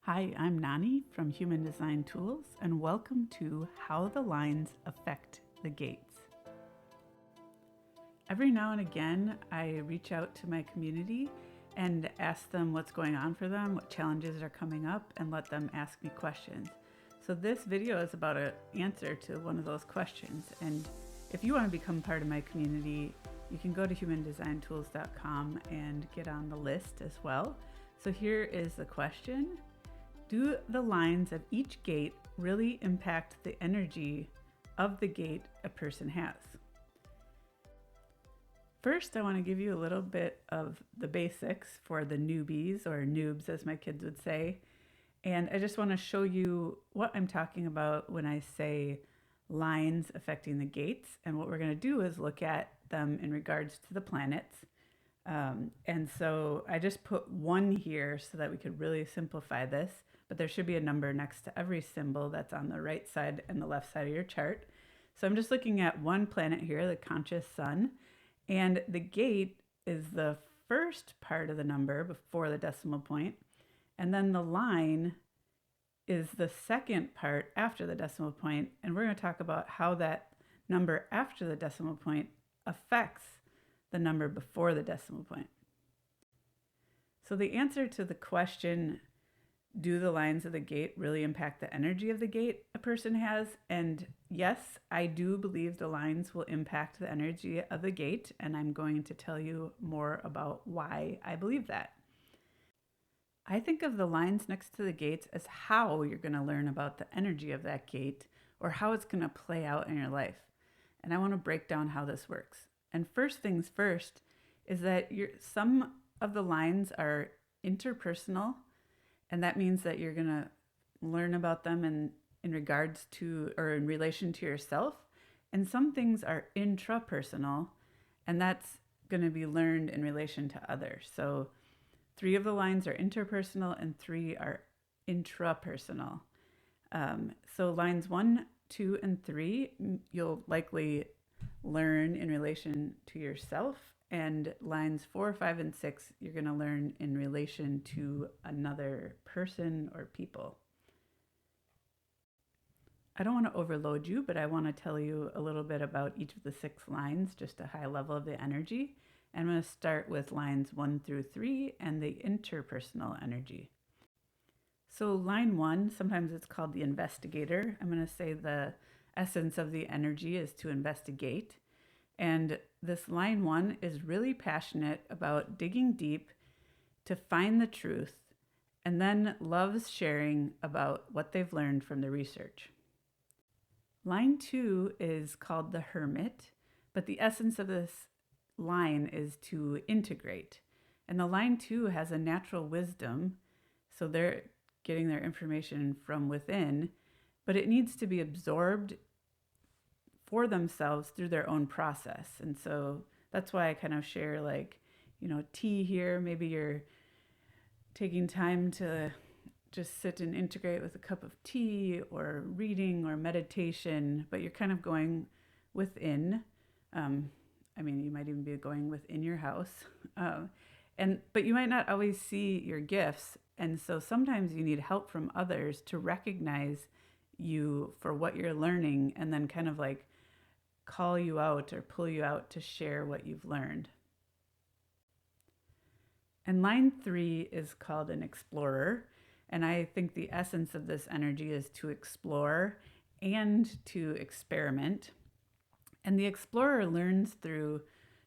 Hi, I'm Nani from Human-Designt-Tools, and welcome to How the Lines Affect the Gates. Every now and again, I reach out to my community and ask them what's going on for them, what challenges are coming up, and let them ask me questions. So this video is about an answer to one of those questions. And if you want to become part of my community, you can go to human-designt-tools.com and get on the list as well. So here is the question. Do the lines of each gate really impact the energy of the gate a person has? First, I want to give you a little bit of the basics for the newbies, or noobs as my kids would say. And I just want to show you what I'm talking about when I say lines affecting the gates. And what we're going to do is look at them in regards to the planets. And so I just put 1 here so that we could really simplify this, but there should be a number next to every symbol that's on the right side and the left side of your chart. So I'm just looking at 1 planet here, the conscious sun, and the gate is the first part of the number before the decimal point, and then the line is the second part after the decimal point, and we're going to talk about how that number after the decimal point affects the number before the decimal point. So the answer to the question, do the lines of the gate really impact the energy of the gate a person has? And yes, I do believe the lines will impact the energy of the gate, and I'm going to tell you more about why I believe that. I think of the lines next to the gates as how you're going to learn about the energy of that gate, or how it's going to play out in your life. And I want to break down how this works. And first things first is that some of the lines are interpersonal, and that means that you're going to learn about them in regards to, or in relation to yourself. And some things are intrapersonal, and that's going to be learned in relation to others. So 3 of the lines are interpersonal and 3 are intrapersonal. So lines 1, 2, and 3, you'll likely learn in relation to yourself, and lines 4, 5, and 6, you're going to learn in relation to another person or people. I don't want to overload you, but I want to tell you a little bit about each of the 6 lines, just a high level of the energy. I'm going to start with lines 1 through 3 and the interpersonal energy. So line 1, sometimes it's called the investigator. I'm going to say the essence of the energy is to investigate. And this line 1 is really passionate about digging deep to find the truth, and then loves sharing about what they've learned from the research. Line 2 is called the hermit, but the essence of this line is to integrate. And the line 2 has a natural wisdom, so they're getting their information from within, but it needs to be absorbed for themselves through their own process. And so that's why I kind of share, like, tea here. Maybe you're taking time to just sit and integrate with a cup of tea, or reading or meditation, but you're kind of going within. You might even be going within your house. But you might not always see your gifts. And so sometimes you need help from others to recognize you for what you're learning, and then kind of like call you out or pull you out to share what you've learned. And line 3 is called an explorer. And I think the essence of this energy is to explore and to experiment. And the explorer learns through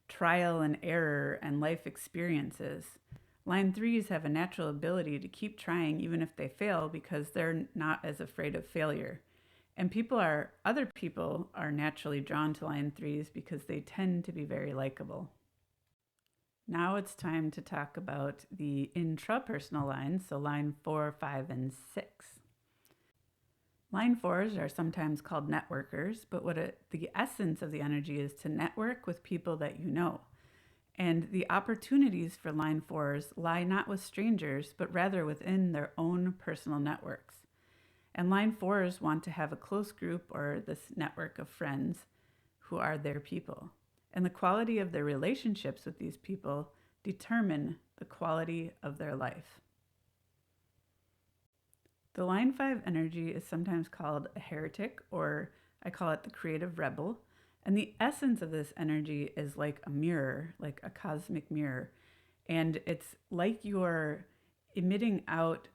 trial and error and life experiences. Line 3s have a natural ability to keep trying even if they fail, because they're not as afraid of failure. And other people are naturally drawn to line 3s because they tend to be very likable. Now it's time to talk about the intrapersonal lines, so line 4, 5, and 6. Line 4s are sometimes called networkers, but the essence of the energy is to network with people that you know. And the opportunities for line 4s lie not with strangers, but rather within their own personal networks. And line 4s want to have a close group, or this network of friends who are their people. And the quality of their relationships with these people determine the quality of their life. The line 5 energy is sometimes called a heretic, or I call it the creative rebel. And the essence of this energy is like a mirror, like a cosmic mirror. And it's like you're emitting out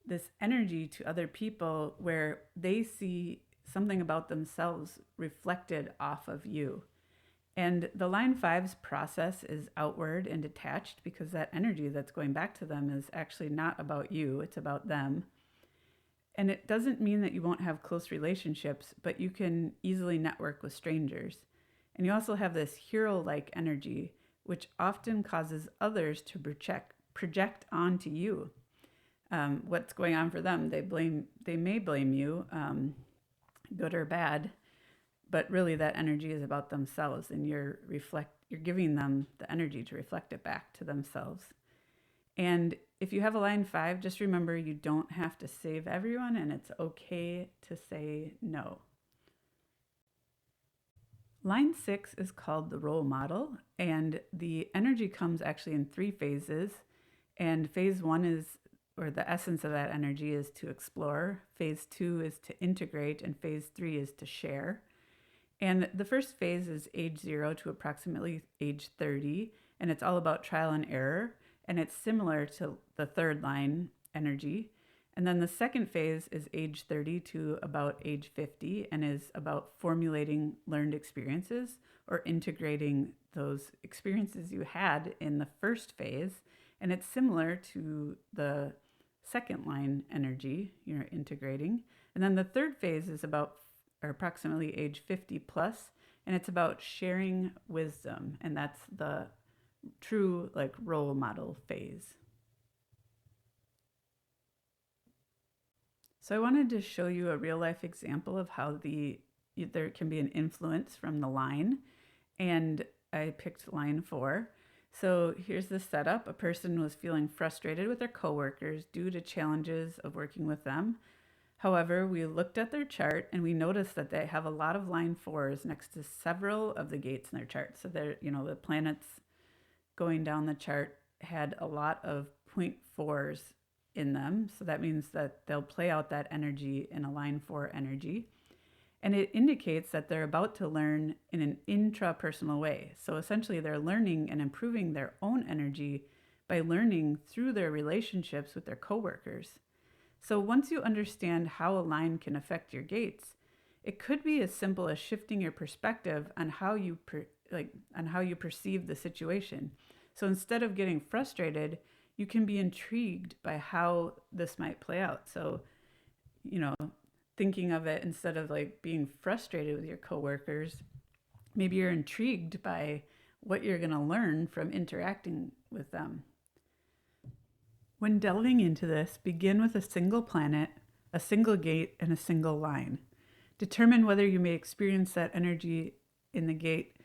this energy to other people where they see something about themselves reflected off of you. And the line five's process is outward and detached because that energy that's going back to them is actually not about you, it's about them. And it doesn't mean that you won't have close relationships, but you can easily network with strangers. And you also have this hero like energy, which often causes others to project onto you what's going on for them. They may blame you, good or bad, but really that energy is about themselves, and you're giving them the energy to reflect it back to themselves. And if you have a line 5, just remember you don't have to save everyone, and it's okay to say no. Line 6 is called the role model, and the energy comes actually in 3 phases. And phase 1 is, or the essence of that energy is to explore. Phase 2 is to integrate, and phase 3 is to share. And the first phase is age 0 to approximately age 30, and it's all about trial and error, and it's similar to the third line energy. And then the second phase is age 30 to about age 50, and is about formulating learned experiences or integrating those experiences you had in the first phase. And it's similar to the second line energy, you're integrating. And then the third phase is about or approximately age 50 plus, and it's about sharing wisdom, and that's the true like role model phase. So I wanted to show you a real life example of how there can be an influence from the line, and I picked line 4. So here's the setup. A person was feeling frustrated with their coworkers due to challenges of working with them. However, we looked at their chart and we noticed that they have a lot of line 4s next to several of the gates in their chart. So the planets going down the chart had a lot of 0.4s in them. So that means that they'll play out that energy in a line 4 energy. And it indicates that they're about to learn in an intrapersonal way. So essentially they're learning and improving their own energy by learning through their relationships with their coworkers. So once you understand how a line can affect your gates, it could be as simple as shifting your perspective on how you perceive the situation. So instead of getting frustrated, you can be intrigued by how this might play out. So, thinking of it instead of like being frustrated with your coworkers, maybe you're intrigued by what you're going to learn from interacting with them. When delving into this, begin with a single planet, a single gate, and a single line. Determine whether you may experience that energy in the gate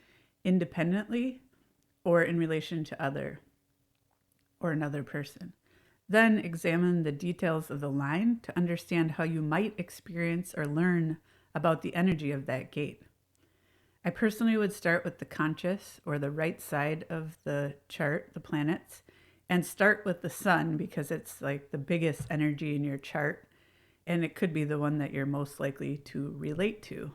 independently or in relation to another person. Then examine the details of the line to understand how you might experience or learn about the energy of that gate. I personally would start with the conscious or the right side of the chart, the planets, and start with the sun because it's like the biggest energy in your chart, and it could be the one that you're most likely to relate to.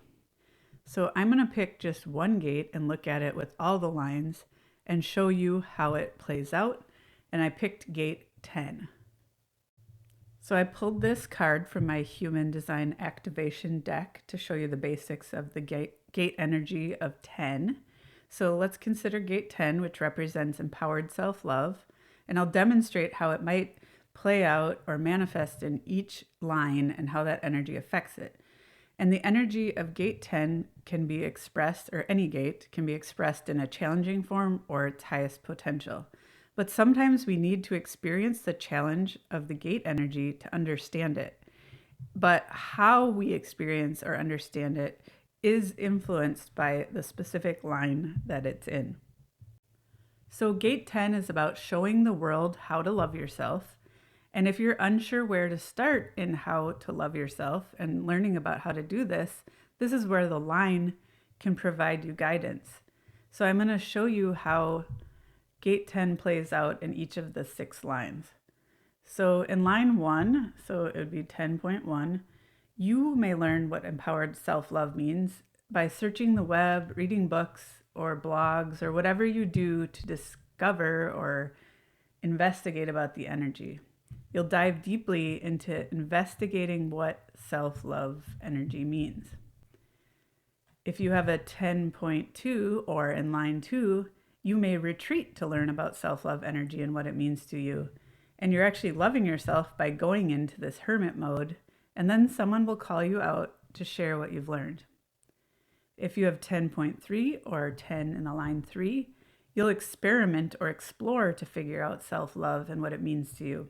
So I'm going to pick just one gate and look at it with all the lines and show you how it plays out. And I picked gate 10. So I pulled this card from my human design activation deck to show you the basics of the gate energy of 10. So let's consider gate 10, which represents empowered self-love. And I'll demonstrate how it might play out or manifest in each line and how that energy affects it. And the energy of gate 10 can be expressed, or any gate can be expressed in a challenging form or its highest potential. But sometimes we need to experience the challenge of the gate energy to understand it. But how we experience or understand it is influenced by the specific line that it's in. So gate 10 is about showing the world how to love yourself. And if you're unsure where to start in how to love yourself and learning about how to do this, this is where the line can provide you guidance. So I'm going to show you how gate 10 plays out in each of the 6 lines. So in line 1, so it would be 10.1, you may learn what empowered self-love means by searching the web, reading books or blogs, or whatever you do to discover or investigate about the energy. You'll dive deeply into investigating what self-love energy means. If you have a 10.2 or in line 2, you may retreat to learn about self-love energy and what it means to you. And you're actually loving yourself by going into this hermit mode, and then someone will call you out to share what you've learned. If you have 10.3 or 10 in the line 3, you'll experiment or explore to figure out self-love and what it means to you.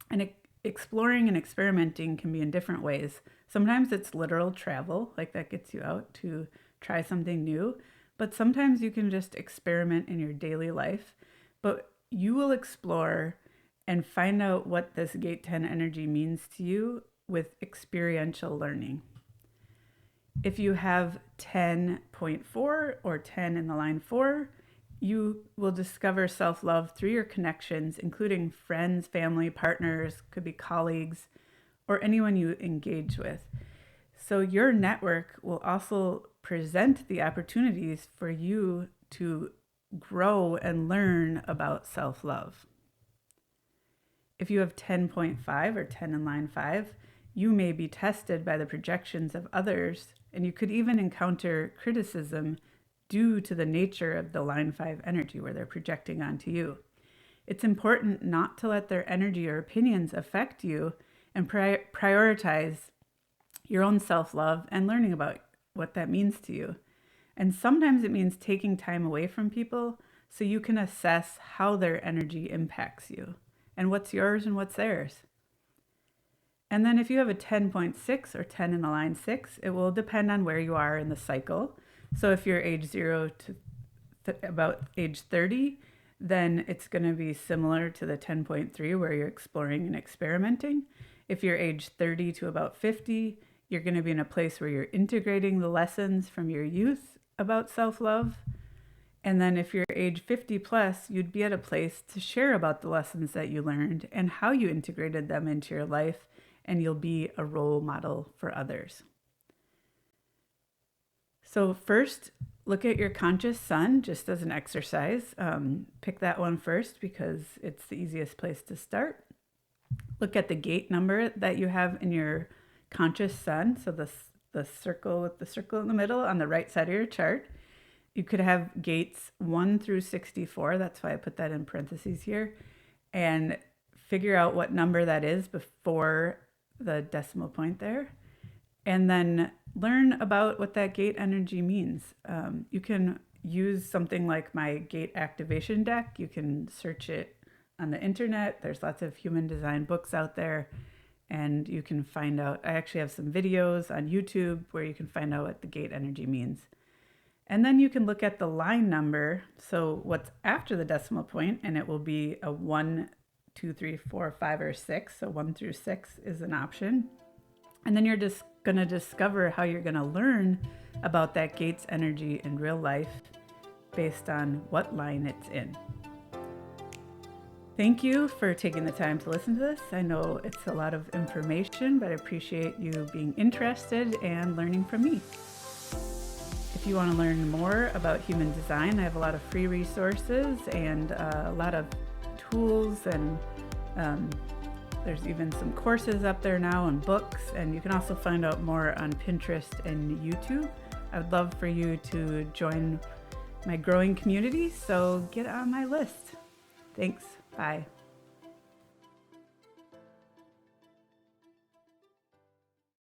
And exploring and experimenting can be in different ways. Sometimes it's literal travel, like that gets you out to try something new, but sometimes you can just experiment in your daily life. But you will explore and find out what this Gate 10 energy means to you with experiential learning. If you have 10.4 or 10 in the line 4, you will discover self-love through your connections, including friends, family, partners, could be colleagues, or anyone you engage with. So your network will also present the opportunities for you to grow and learn about self-love. If you have 10.5 or 10 in line 5, you may be tested by the projections of others, and you could even encounter criticism due to the nature of the line 5 energy where they're projecting onto you. It's important not to let their energy or opinions affect you, and prioritize your own self-love and learning about what that means to you. And sometimes it means taking time away from people so you can assess how their energy impacts you and what's yours and what's theirs. And then if you have a 10.6 or 10 in the line 6, it will depend on where you are in the cycle. So if you're age 0 to about age 30, then it's going to be similar to the 10.3 where you're exploring and experimenting. If you're age 30 to about 50, you're going to be in a place where you're integrating the lessons from your youth about self-love. And then if you're age 50 plus, you'd be at a place to share about the lessons that you learned and how you integrated them into your life, and you'll be a role model for others. So first, look at your conscious sun just as an exercise. Pick that one first because it's the easiest place to start. Look at the gate number that you have in your conscious sun. So the circle with the circle in the middle on the right side of your chart. You could have gates 1 through 64. That's why I put that in parentheses here. And figure out what number that is before the decimal point there. And then learn about what that gate energy means. You can use something like my gate activation deck. You can search it on the internet. There's lots of human design books out there, and you can find out. I actually have some videos on YouTube where you can find out what the gate energy means. And then you can look at the line number, so what's after the decimal point, and it will be a 1, 2, 3, 4, 5, or 6. So 1 through 6 is an option. And then you're just going to discover how you're going to learn about that gate's energy in real life based on what line it's in. Thank you for taking the time to listen to this. I know it's a lot of information, but I appreciate you being interested and learning from me. If you want to learn more about human design, I have a lot of free resources and a lot of tools, and there's even some courses up there now and books, and you can also find out more on Pinterest and YouTube. I would love for you to join my growing community, so get on my list. Thanks. Bye.